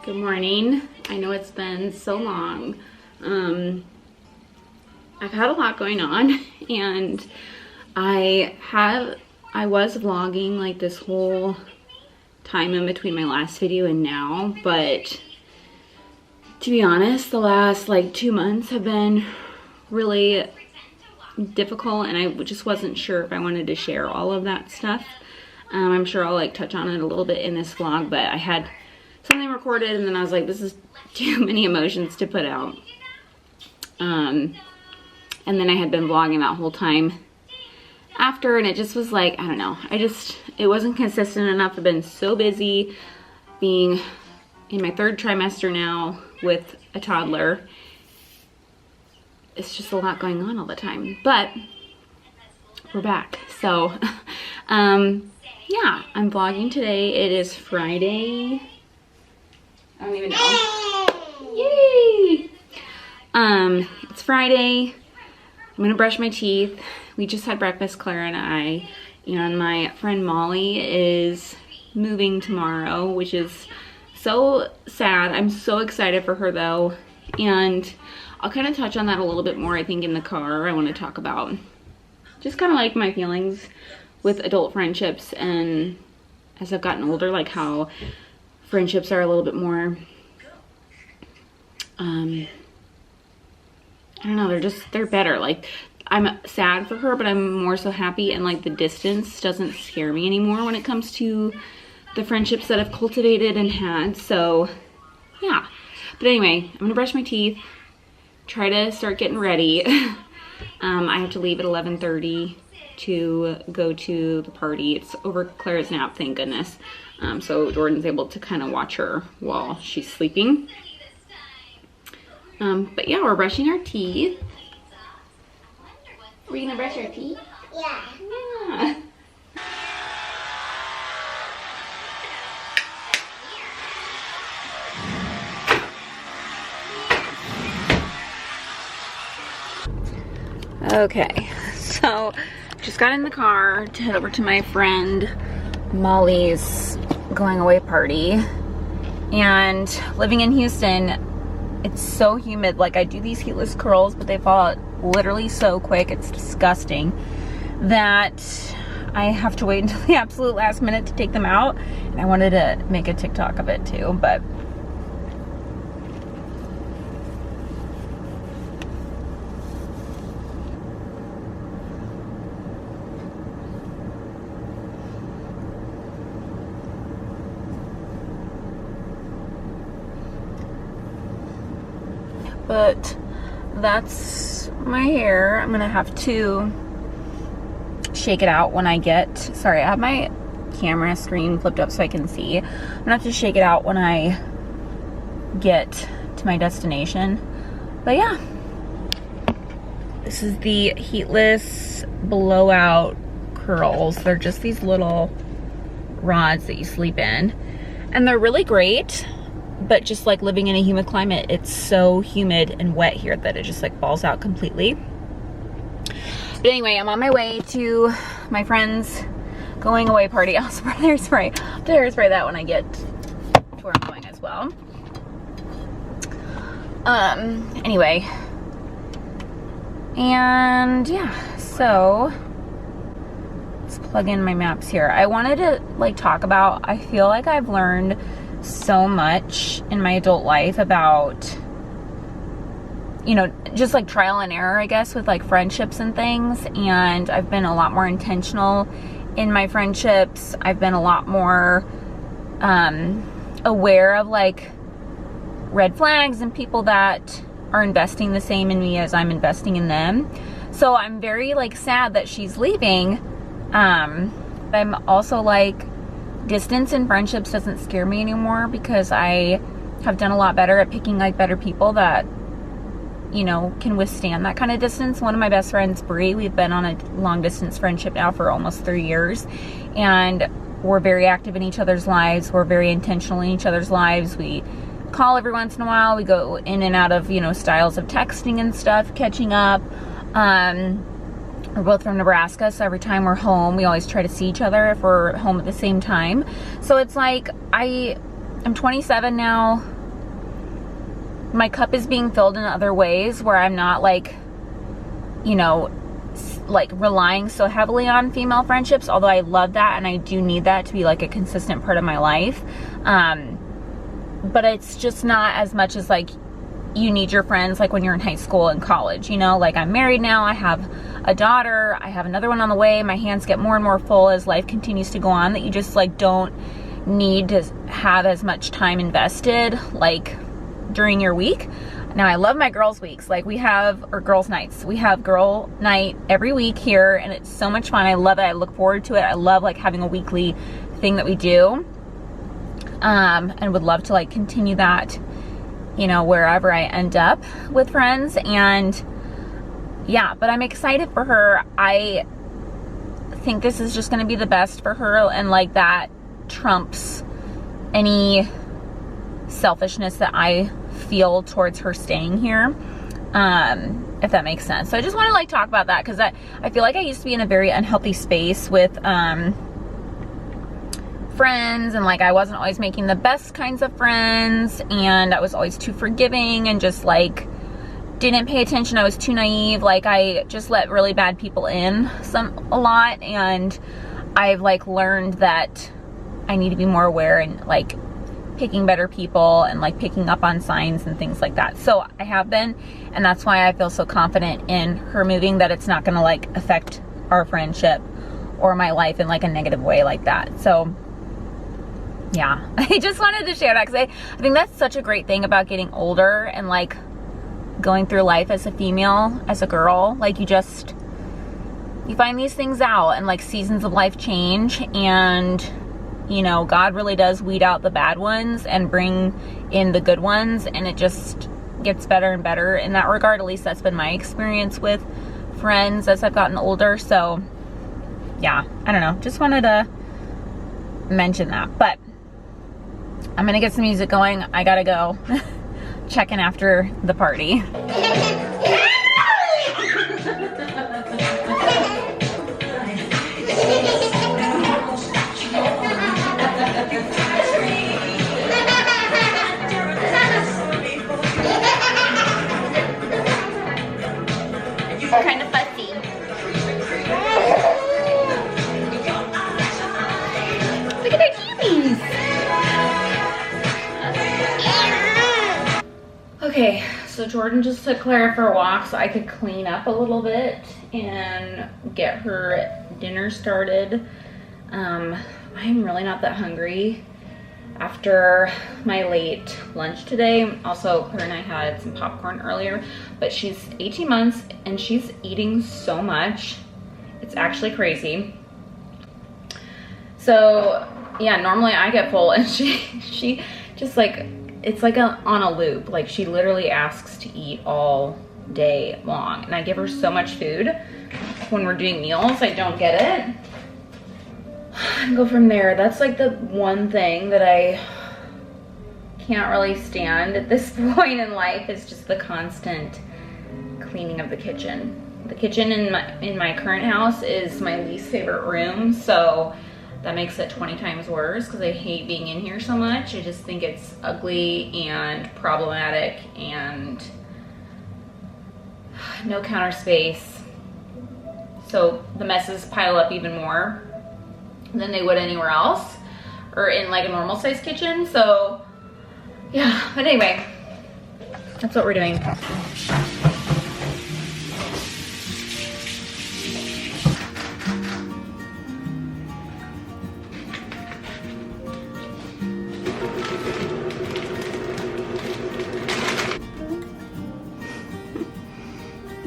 Good morning. I know it's been so long. I've had a lot going on, and I was vlogging like this whole time in between my last video and now, but to be honest, the last like 2 months have been really difficult, and I just wasn't sure if I wanted to share all of that stuff. I'm sure I'll like touch on it a little bit in this vlog, but I had something recorded and then I was like, this is too many emotions to put out. And then I had been vlogging that whole time after, and it just was like, I don't know, it wasn't consistent enough. I've been so busy being in my 3rd trimester now with a toddler. It's just a lot going on all the time, but we're back. So, yeah, I'm vlogging today. It is Friday. I don't even know. Yay! It's Friday. I'm gonna brush my teeth. We just had breakfast, Clara and I, and my friend Molly is moving tomorrow, which is so sad. I'm so excited for her though, and I'll kind of touch on that a little bit more, I think, in the car. I want to talk about just kind of like my feelings with adult friendships, and as I've gotten older, like how friendships are a little bit more, I don't know, they're better. Like, I'm sad for her, but I'm more so happy, and like the distance doesn't scare me anymore when it comes to the friendships that I've cultivated and had. So yeah, but anyway, I'm gonna brush my teeth, try to start getting ready. I have to leave at 11:30 to go to the party. It's over Clara's nap, thank goodness. So Jordan's able to kind of watch her while she's sleeping. But yeah, we're brushing our teeth. We're gonna brush our teeth? Yeah. Yeah. Okay, so just got in the car to head over to my friend Molly's going away party. And living in Houston, it's so humid. Like, I do these heatless curls, but they fall out literally so quick, it's disgusting, that I have to wait until the absolute last minute to take them out. And I wanted to make a TikTok of it too, but that's my hair. I'm gonna have to shake it out when I get, sorry, I have my camera screen flipped up so I can see. I'm gonna have to shake it out when I get to my destination. But yeah, this is the heatless blowout curls. They're just these little rods that you sleep in, and they're really great. But just like living in a humid climate, it's so humid and wet here that it just like falls out completely. But anyway, I'm on my way to my friend's going away party. I'll spray hairspray. I'll hairspray that when I get to where I'm going as well. Anyway. And yeah, so let's plug in my maps here. I wanted to like talk about, I feel like I've learned so much in my adult life about, just like trial and error, I guess, with like friendships and things. And I've been a lot more intentional in my friendships. I've been a lot more aware of like red flags and people that are investing the same in me as I'm investing in them. So I'm very like sad that she's leaving. I'm also like, distance in friendships doesn't scare me anymore, because I have done a lot better at picking like better people that, can withstand that kind of distance. One of my best friends, Bree, we've been on a long distance friendship now for almost 3 years, and we're very active in each other's lives. We're very intentional in each other's lives. We call every once in a while. We go in and out of, styles of texting and stuff, catching up. We're both from Nebraska, so every time we're home, we always try to see each other if we're home at the same time. So it's like, I'm 27 now. my cup is being filled in other ways where I'm not like, you know, like relying so heavily on female friendships, although I love that and I do need that to be like a consistent part of my life. But it's just not as much as like you need your friends like when you're in high school and college, you know, like I'm married now, I have a daughter, I have another one on the way, my hands get more and more full as life continues to go on, that you just like don't need to have as much time invested like during your week. Now I love my girls weeks, like we have, or girls nights, we have girl night every week here and it's so much fun. I love it. I look forward to it. I love like having a weekly thing that we do, and would love to like continue that, you know, wherever I end up with friends. And yeah, but I'm excited for her. I think this is just going to be the best for her, and like that trumps any selfishness that I feel towards her staying here, if that makes sense. So I just want to like talk about that, because I feel like I used to be in a very unhealthy space with friends, and like I wasn't always making the best kinds of friends, and I was always too forgiving and just like didn't pay attention. I was too naive. Like I just let really bad people in a lot, and I've like learned that I need to be more aware and like picking better people and like picking up on signs and things like that. So I have been, and that's why I feel so confident in her moving, that it's not gonna like affect our friendship or my life in like a negative way like that. So yeah, I just wanted to share that, because I think that's such a great thing about getting older and like going through life as a female, as a girl. Like you find these things out, and like seasons of life change, and you know, God really does weed out the bad ones and bring in the good ones, and it just gets better and better in that regard. At least that's been my experience with friends as I've gotten older. So yeah, I don't know, just wanted to mention that. But I'm gonna get some music going. I gotta go check in after the party. Kind of fussy. Look at their cuties. Okay, so Jordan just took Clara for a walk so I could clean up a little bit and get her dinner started. I'm really not that hungry after my late lunch today. Also, Claire and I had some popcorn earlier, but she's 18 months and she's eating so much. It's actually crazy. So yeah, normally I get full, and she just like, it's like on a loop. Like she literally asks to eat all day long, and I give her so much food when we're doing meals. I don't get it. And go from there. That's like the one thing that I can't really stand at this point in life, is just the constant cleaning of the kitchen. The kitchen in my current house is my least favorite room, so that makes it 20 times worse, because I hate being in here so much. I just think it's ugly and problematic, and no counter space. So the messes pile up even more than they would anywhere else, or in like a normal size kitchen. So yeah, but anyway, that's what we're doing.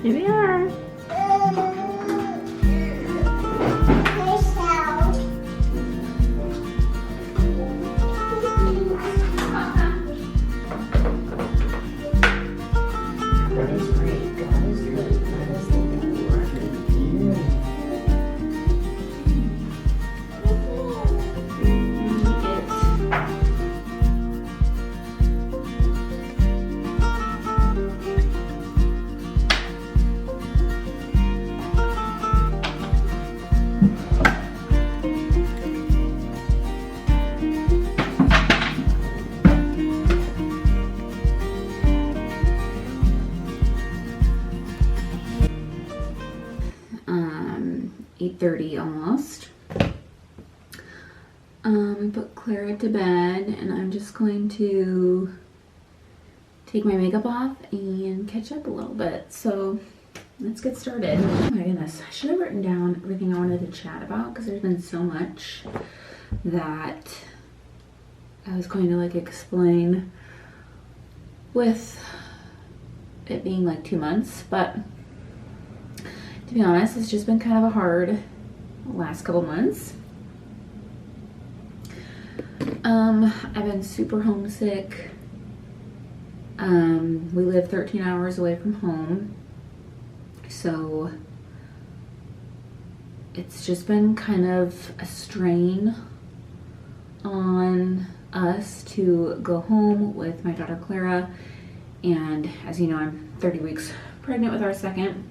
Here we are. 8:30 almost. Put Clara to bed, and I'm just going to take my makeup off and catch up a little bit. So let's get started. Oh my goodness, I should have written down everything I wanted to chat about because there's been so much that I was going to like explain with it being like 2 months, but to be honest, it's just been kind of a hard last couple months. I've been super homesick. We live 13 hours away from home, so it's just been kind of a strain on us to go home with my daughter Clara, and as you know, I'm 30 weeks pregnant with our second,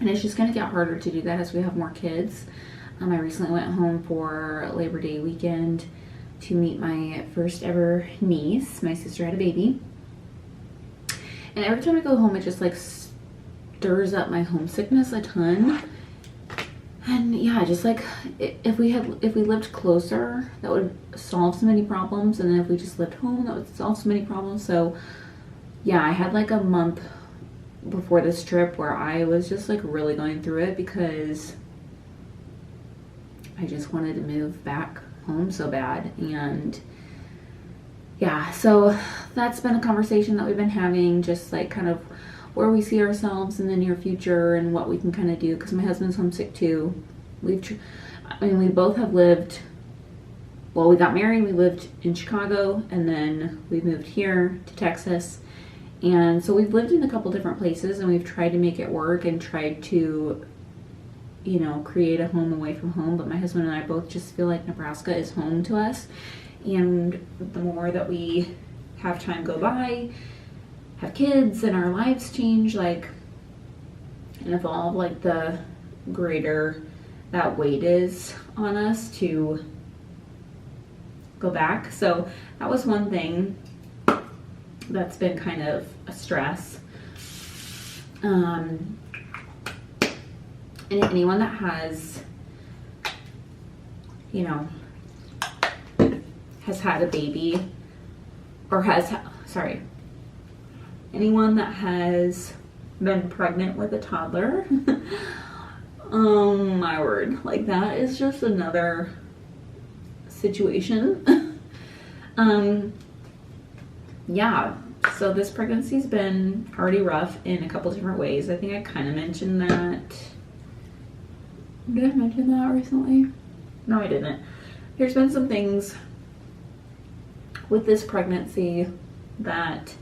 and it's just going to get harder to do that as we have more kids. I recently went home for Labor Day weekend to meet my first ever niece. My sister had a baby, and every time I go home it just like stirs up my homesickness a ton. And yeah, just like if we lived closer, that would solve so many problems, and then if we just lived home, that would solve so many problems. So yeah, I had like a month before this trip where I was just like really going through it because I just wanted to move back home so bad. And yeah, so that's been a conversation that we've been having, just like kind of where we see ourselves in the near future and what we can kind of do, because my husband's homesick too. We both have lived, well, we got married, we lived in Chicago, and then we moved here to Texas. And so we've lived in a couple different places, and we've tried to make it work and tried to, you know, create a home away from home. But my husband and I both just feel like Nebraska is home to us. And the more that we have time go by, have kids, and our lives change, like, and evolve, like, the greater that weight is on us to go back. So that was one thing that's been kind of a stress. And anyone that has, you know, has had a baby, or anyone that has been pregnant with a toddler, oh my word, like that is just another situation. Yeah, so this pregnancy's been already rough in a couple different ways. I think I kind of mentioned that. Did I mention that recently? No, I didn't. There's been some things with this pregnancy that,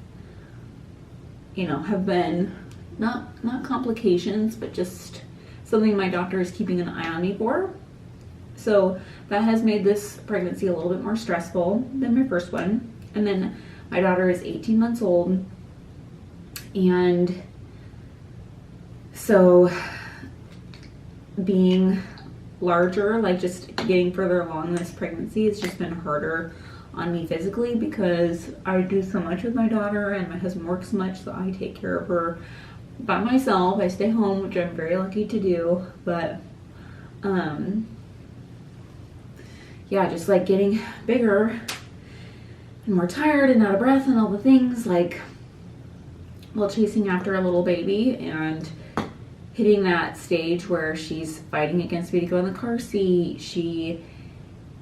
you know, have been not complications, but just something my doctor is keeping an eye on me for. So that has made this pregnancy a little bit more stressful than my first one. And then my daughter is 18 months old, and so being larger, like just getting further along in this pregnancy, it's just been harder on me physically because I do so much with my daughter and my husband works so much, so I take care of her by myself. I stay home, which I'm very lucky to do, but yeah, just like getting bigger and more tired and out of breath and all the things, like while chasing after a little baby and hitting that stage where she's fighting against me to go in the car seat. She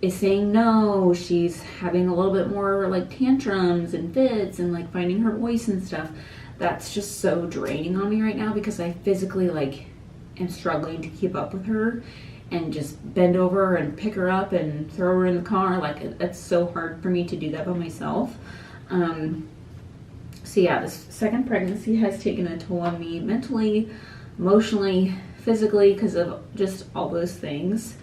is saying no. She's having a little bit more like tantrums and fits and like finding her voice and stuff. That's just so draining on me right now because I physically like am struggling to keep up with her and just bend over and pick her up and throw her in the car. Like it's so hard for me to do that by myself. So yeah, this second pregnancy has taken a toll on me mentally, emotionally, physically, because of just all those things.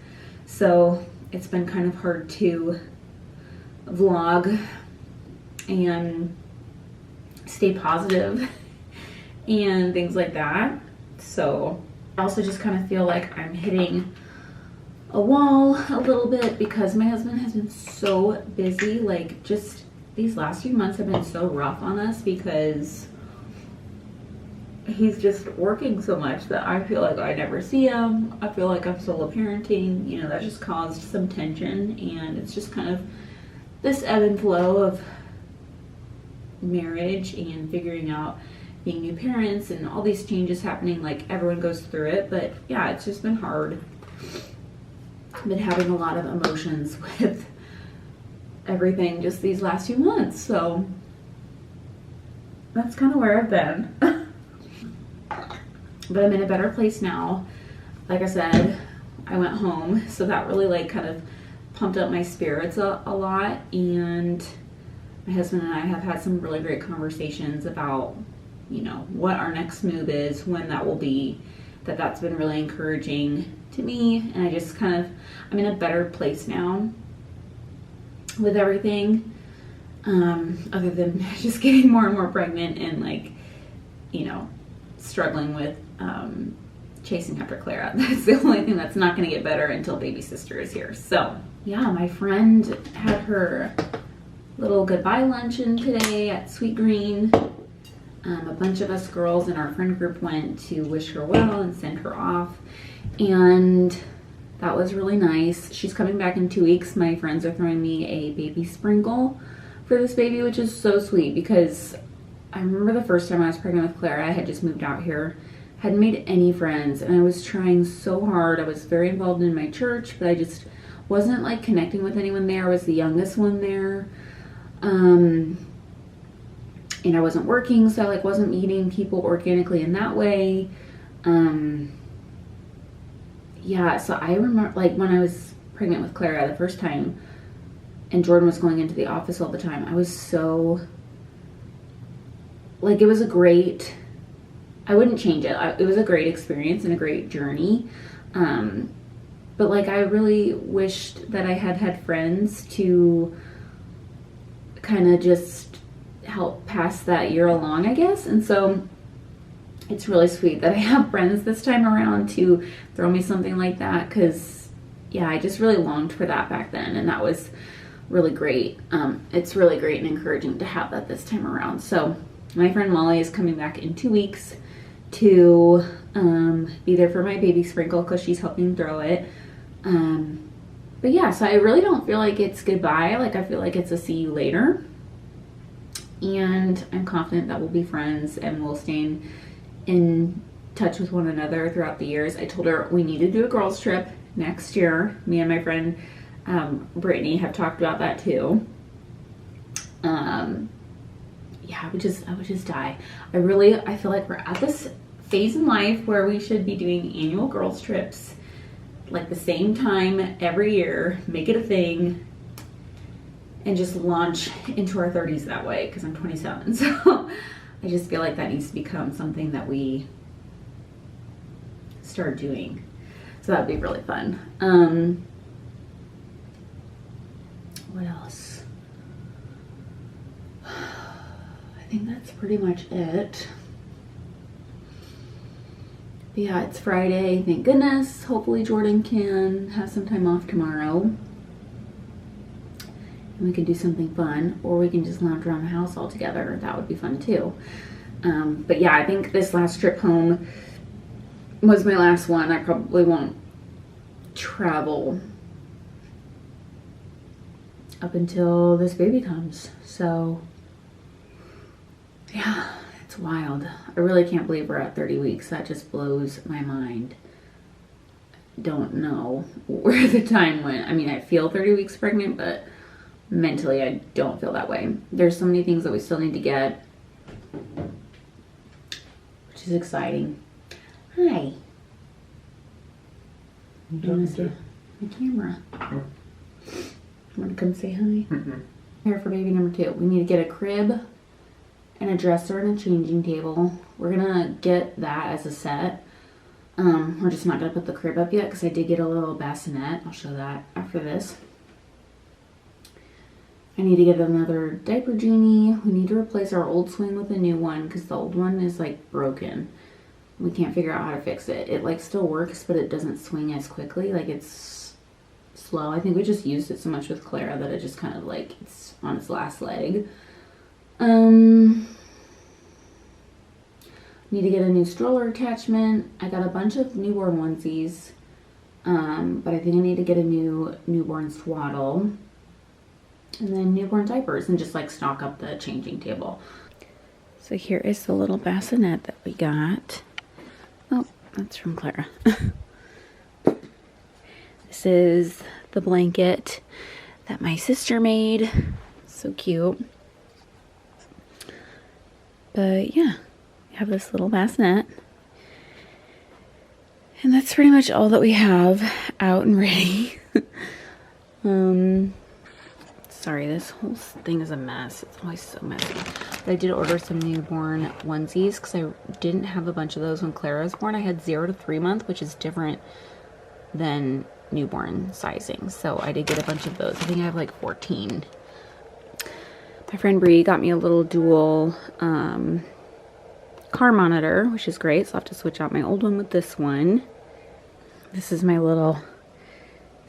So it's been kind of hard to vlog and stay positive and things like that. So I also just kind of feel like I'm hitting a wall a little bit because my husband has been so busy. Like just these last few months have been so rough on us because he's just working so much that I feel like I never see him. I feel like I'm solo parenting. You know, that just caused some tension, and it's just kind of this ebb and flow of marriage and figuring out being new parents and all these changes happening. Like, everyone goes through it, but yeah, it's just been hard. I've been having a lot of emotions with everything just these last few months, so that's kind of where I've been. But I'm in a better place now. Like I said, I went home, so that really like kind of pumped up my spirits a lot, and my husband and I have had some really great conversations about, you know, what our next move is, when that will be. That's been really encouraging to me, and I just kind of, I'm in a better place now with everything, other than just getting more and more pregnant and, like, you know, struggling with chasing after Clara. That's the only thing that's not going to get better until baby sister is here. So yeah, my friend had her little goodbye luncheon today at Sweet Green. A bunch of us girls in our friend group went to wish her well and send her off, and that was really nice. She's coming back in 2 weeks. My friends are throwing me a baby sprinkle for this baby, which is so sweet, because I remember the first time I was pregnant with Clara, I had just moved out here, hadn't made any friends, and I was trying so hard. I was very involved in my church, but I just wasn't like connecting with anyone there. I was the youngest one there. And I wasn't working, so I like wasn't meeting people organically in that way. Yeah, so I remember like when I was pregnant with Clara the first time and Jordan was going into the office all the time, I was so, like, it was a great, I wouldn't change it. It was a great experience and a great journey. But like, I really wished that I had had friends to kind of just help pass that year along, I guess. And so it's really sweet that I have friends this time around to throw me something like that, because yeah, I just really longed for that back then, and that was really great. It's really great and encouraging to have that this time around. So my friend Molly is coming back in 2 weeks to be there for my baby sprinkle, because she's helping throw it. But yeah, so I really don't feel like it's goodbye. Like, I feel like it's a see you later. And I'm confident that we'll be friends and we'll stay in touch with one another throughout the years. I told her we need to do a girls trip next year. Me and my friend Brittany have talked about that too. Yeah, I would just die. I feel like we're at this phase in life where we should be doing annual girls trips, like the same time every year, make it a thing, and just launch into our 30s that way, because I'm 27. So I just feel like that needs to become something that we start doing. So that would be really fun. What else? I think that's pretty much it. But yeah, it's Friday, thank goodness. Hopefully Jordan can have some time off tomorrow, and we can do something fun, or we can just lounge around the house all together. That would be fun too. But yeah, I think this last trip home was my last one. I probably won't travel up until this baby comes. So yeah, it's wild. I really can't believe we're at 30 weeks. That just blows my mind. Don't know where the time went. I mean, I feel 30 weeks pregnant, but mentally I don't feel that way. There's so many things that we still need to get, which is exciting. Hi. You want to see my camera? Oh. You want to come say hi? Mm-hmm. Here for baby number 2. We need to get a crib and a dresser and a changing table. We're gonna get that as a set. We're just not gonna put the crib up yet, because I did get a little bassinet. I'll show that after this. I need to get another diaper genie. We need to replace our old swing with a new one, because the old one is like broken. We can't figure out how to fix it. It like still works, but it doesn't swing as quickly. Like, it's slow. I think we just used it so much with Clara that it just kind of like, it's on its last leg. Need to get a new stroller attachment. I got a bunch of newborn onesies, but I think I need to get a new newborn swaddle. And then newborn diapers and just like stock up the changing table. So here is the little bassinet that we got. Oh, that's from Clara. This is the blanket that my sister made. So cute. But yeah, we have this little bassinet. And that's pretty much all that we have out and ready. Sorry, this whole thing is a mess. It's always so messy. But I did order some newborn onesies because I didn't have a bunch of those when Clara was born. I had 0 to 3 month, which is different than newborn sizing. So I did get a bunch of those. I think I have like 14. My friend Bree got me a little dual car monitor, which is great. So I'll have to switch out my old one with this one. This is my little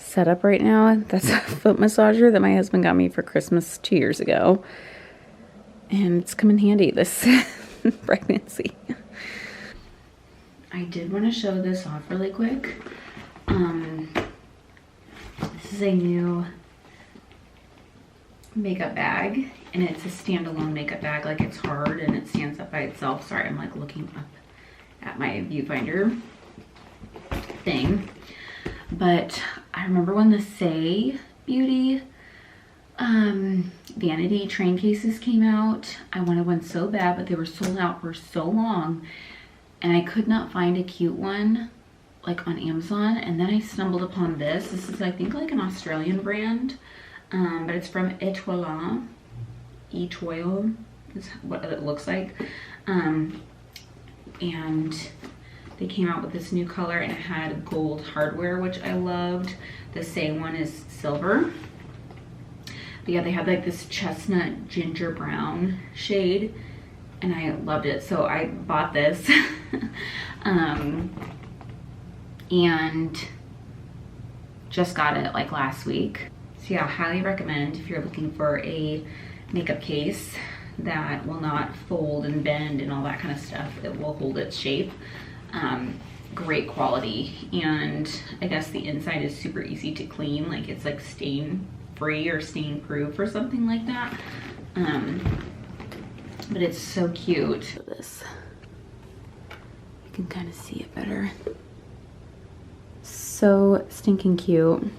setup right now. That's a foot massager that my husband got me for Christmas 2 years ago. And it's come in handy this pregnancy. I did want to show this off really quick. This is a new makeup bag, and it's a standalone makeup bag. Like, it's hard and it stands up by itself. Sorry, I'm like looking up at my viewfinder thing. But I remember when the Say Beauty vanity train cases came out. I wanted one so bad, but they were sold out for so long, and I could not find a cute one like on Amazon. And then I stumbled upon this. This is, I think, like an Australian brand, but it's from Etoile. Etoile is what it looks like. And they came out with this new color, and it had gold hardware, which I loved. The Say one is silver. But yeah, they had like this chestnut ginger brown shade, and I loved it. So I bought this and just got it like last week. So yeah, highly recommend if you're looking for a makeup case that will not fold and bend and all that kind of stuff. It will hold its shape. Great quality, and I guess the inside is super easy to clean. Like, it's like stain free or stain proof or something like that. But it's so cute. So this, you can kind of see it better. So stinking cute.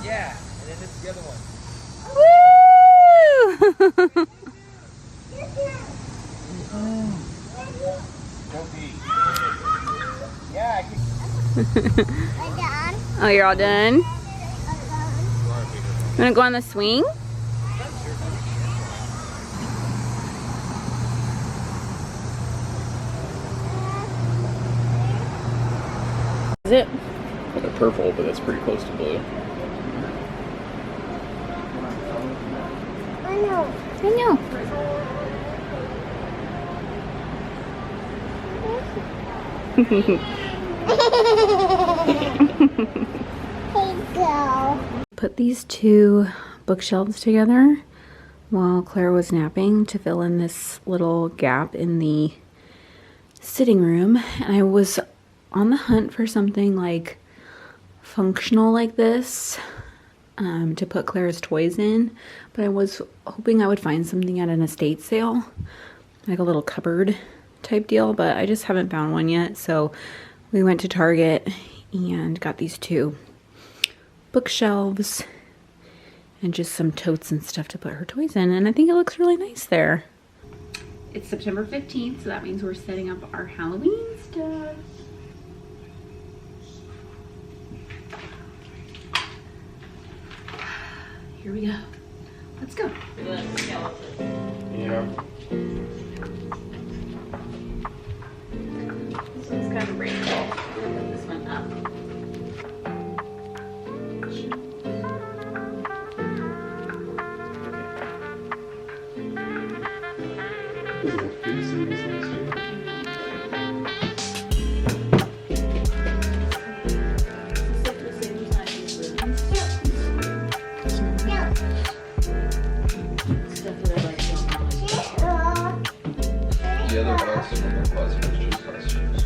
Yeah, and then this is the other one. Woo! Don't be. Yeah, I can. Oh, you're all done? You wanna go on the swing? Is it? Well, they're purple, but that's pretty close to blue. I know. I know. Put these two bookshelves together while Claire was napping to fill in this little gap in the sitting room. And I was on the hunt for something like functional like this to put Claire's toys in, but I was hoping I would find something at an estate sale, like a little cupboard type deal, but I just haven't found one yet. So we went to Target and got these two bookshelves and just some totes and stuff to put her toys in, and I think it looks really nice there. It's September 15th, so that means we're setting up our Halloween stuff. Here we go. Let's go. Yeah. This one's kind of breakable. I'm gonna put this one up. the other house, one of the closet was just costumes.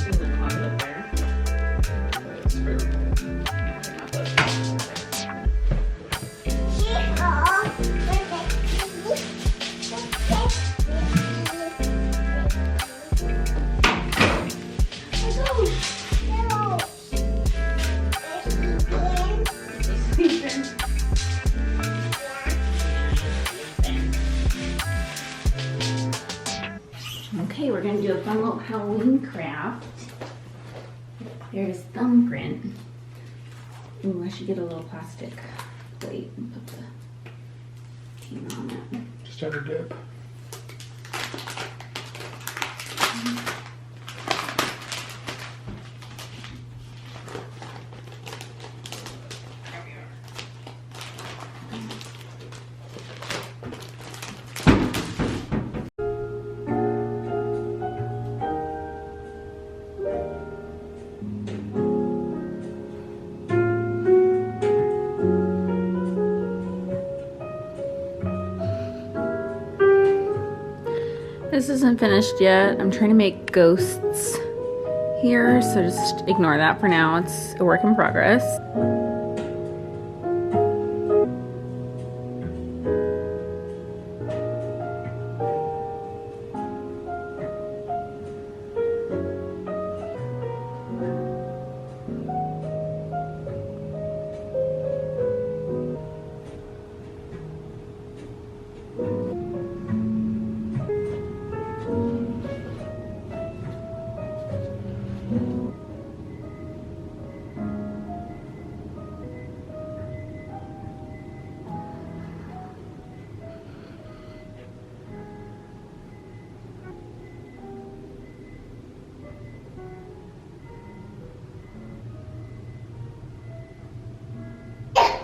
In the closet up there. That's fair. Okay, we're gonna do a fun little Halloween craft. There's thumbprint. Ooh, I should get a little plastic plate and put the team on it. Just had a dip. This isn't finished yet. I'm trying to make ghosts here, so just ignore that for now. It's a work in progress.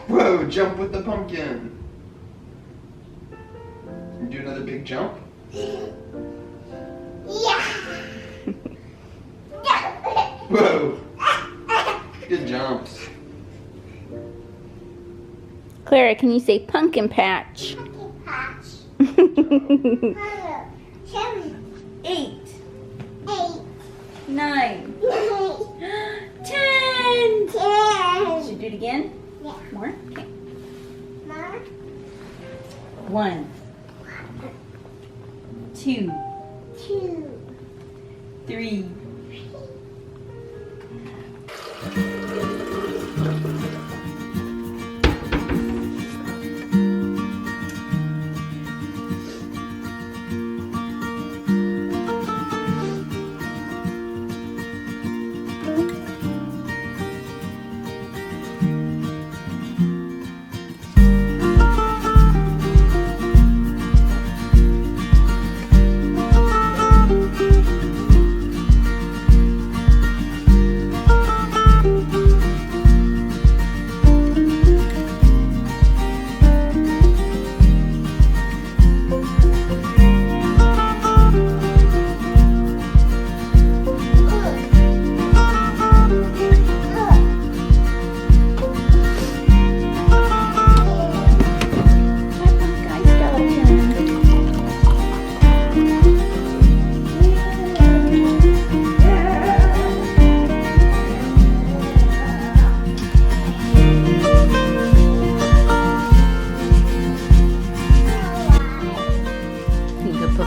Whoa, jump with the pumpkin. Do another big jump? Yeah. Whoa. Good jumps. Clara, can you say pumpkin patch? Pumpkin patch. 7, 8, 8, 9, 9, 10. 10. Should we do it again? Yeah. More? Okay. Mom. 1, 2, 2. 3.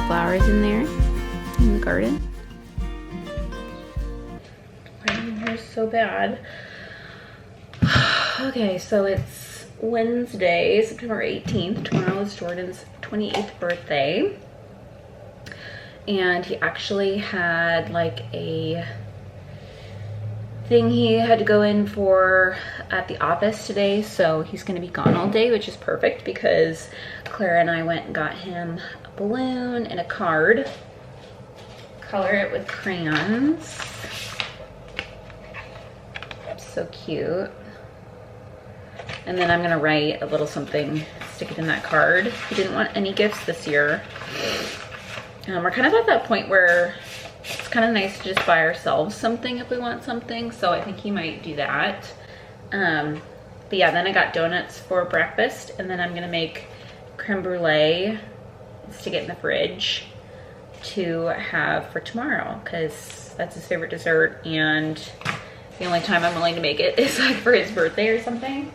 Flowers in there in the garden. Lighting here is so bad. Okay, so it's Wednesday, September 18th. Tomorrow is Jordan's 28th birthday. And he actually had like a thing he had to go in for at the office today, so he's gonna be gone all day, which is perfect because Clara and I went and got him a balloon and a card. Color it with crayons. So cute. And then I'm gonna write a little something, stick it in that card. He didn't want any gifts this year. We're kind of at that point where it's kind of nice to just buy ourselves something if we want something, so I think he might do that. But yeah, then I got donuts for breakfast, and then I'm gonna make creme brulee, stick it in the fridge. to have for tomorrow, because that's his favorite dessert, and the only time I'm willing to make it is like for his birthday or something.